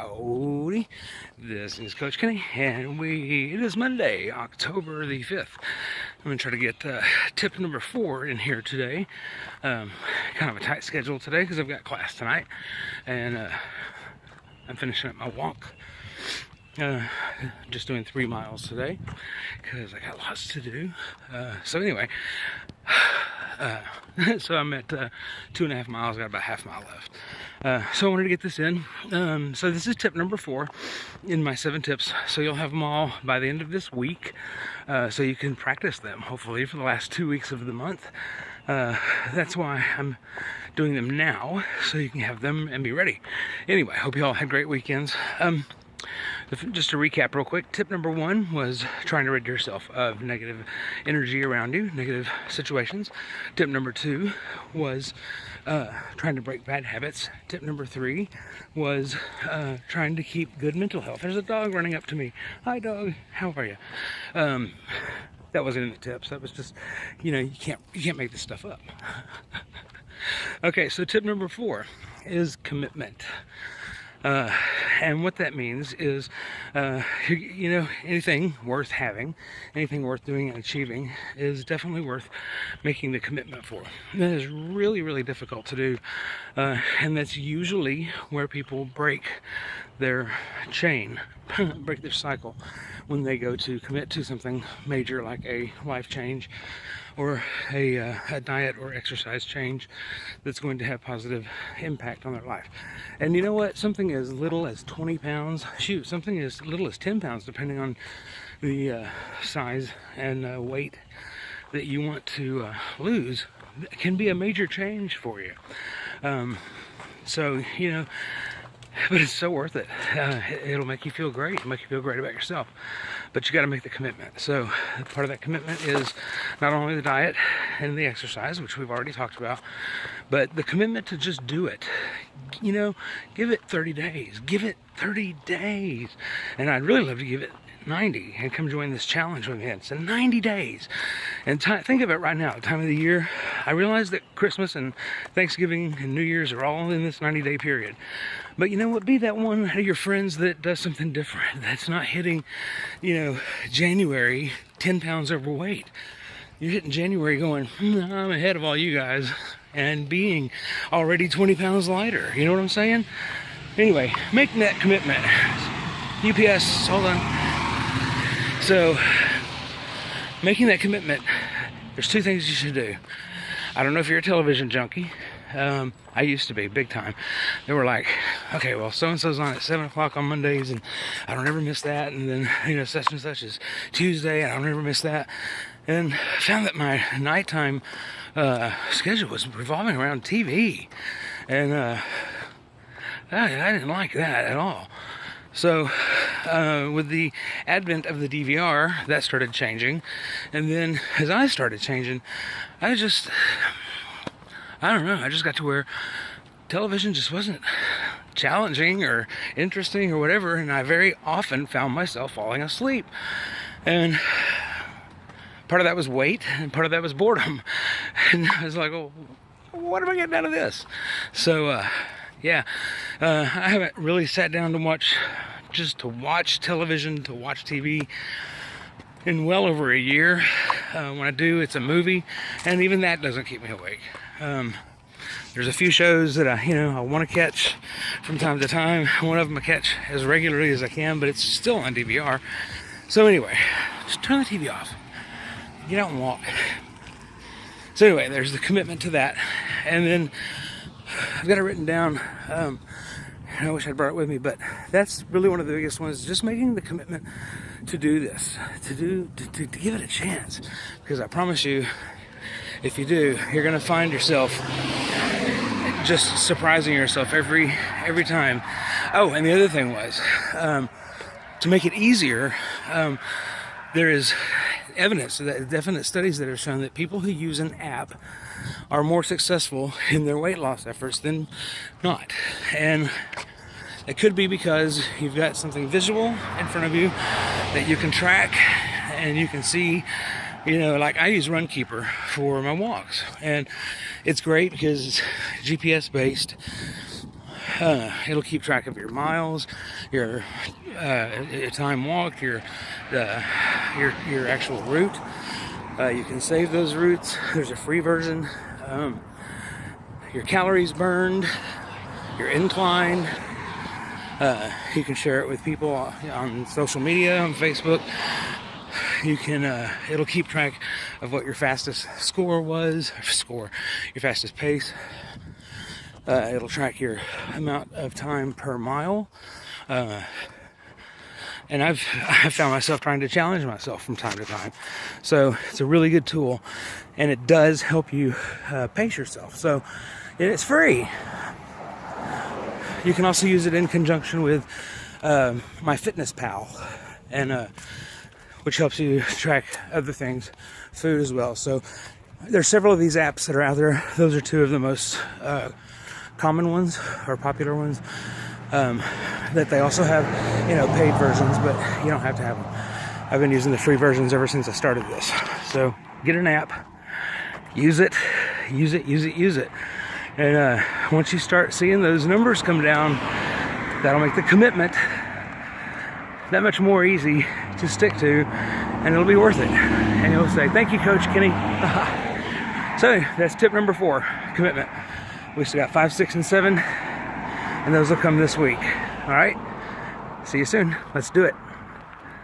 Howdy, this is Coach Kenny, and it is Monday, October the 5th. I'm going to try to get tip number 4 in here today. Kind of a tight schedule today because I've got class tonight, and I'm finishing up my walk. Just doing 3 miles today because I got lots to do. So anyway, so I'm at 2.5 miles, got about half mile left. So I wanted to get this in. So this is tip number 4 in my 7 tips. So you'll have them all by the end of this week. So you can practice them, hopefully, for the last 2 weeks of the month. That's why I'm doing them now, so you can have them and be ready. Anyway, hope you all had great weekends. Just to recap real quick, tip number 1 was trying to rid yourself of negative energy around you, negative situations. Tip number 2 was trying to break bad habits. Tip number 3 was trying to keep good mental health. There's a dog running up to me. Hi, dog. How are you? That wasn't in the tips. That was just, you can't make this stuff up. Okay, so tip number 4 is commitment. And what that means is, anything worth having, anything worth doing and achieving is definitely worth making the commitment for. That is really, really difficult to do. And that's usually where people break their chain, break their cycle, when they go to commit to something major like a life change or a diet or exercise change that's going to have positive impact on their life. And you know what? Something as little as 20 pounds, something as little as 10 pounds, depending on the size and weight that you want to lose, can be a major change for you. But it's so worth it. It'll make you feel great. It'll make you feel great about yourself. But you got to make the commitment. So part of that commitment is not only the diet and the exercise, which we've already talked about, but the commitment to just do it. Give it 30 days. Give it 30 days. And I'd really love to give it 90 and come join this challenge with me. It's 90 days. And think of it right now, the time of the year. I realize that Christmas and Thanksgiving and New Year's are all in this 90-day period. But you know what? Be that one of your friends that does something different. That's not hitting, January 10 pounds overweight. You're hitting January going, I'm ahead of all you guys, and being already 20 pounds lighter. You know what I'm saying? Anyway, making that commitment. UPS, hold on. So, making that commitment, there's 2 things you should do. I don't know if you're a television junkie. I used to be, big time. They were like, okay, well, so-and-so's on at 7 o'clock on Mondays, and I don't ever miss that. And then, such and such is Tuesday, and I don't ever miss that. And I found that my nighttime schedule was revolving around TV. And I didn't like that at all. So, with the advent of the DVR, that started changing. And then, as I started changing, I just got to where television just wasn't challenging or interesting or whatever. And I very often found myself falling asleep. And part of that was weight, and part of that was boredom. And I was like, oh, what am I getting out of this? So, I haven't really sat down to watch television, to watch TV in well over a year. When I do, it's a movie, and even that doesn't keep me awake. There's a few shows that I want to catch from time to time. One of them I catch as regularly as I can, but it's still on DVR. So anyway, just turn the TV off. Get out and walk. So anyway, there's the commitment to that. And then I've got it written down. I wish I'd brought it with me, but that's really one of the biggest ones, just making the commitment to do this, to give it a chance. Because I promise you, if you do, you're going to find yourself just surprising yourself every time. Oh, and the other thing was, to make it easier, there is evidence, definite studies that have shown that people who use an app are more successful in their weight loss efforts than not. And it could be because you've got something visual in front of you that you can track and you can see, like I use Runkeeper for my walks. And it's great because it's GPS based. It'll keep track of your miles, your time walked, your actual route. You can save those routes. There's a free version. Your calories burned, your incline. You can share it with people on social media, on Facebook. You can, it'll keep track of what your fastest score was, your fastest pace. It'll track your amount of time per mile. And I've found myself trying to challenge myself from time to time. So it's a really good tool, and it does help you pace yourself. So it's free. You can also use it in conjunction with MyFitnessPal, and which helps you track other things, food as well. So there's several of these apps that are out there. Those are two of the most common ones, or popular ones. That they also have, paid versions, but you don't have to have them. I've been using the free versions ever since I started this. So get an app, use it. And once you start seeing those numbers come down, that'll make the commitment that much more easy to stick to, and it'll be worth it. And you'll say, thank you, Coach Kenny. So that's tip number 4, commitment. We still got 5, 6, and 7, and those will come this week. All right, see you soon. Let's do it.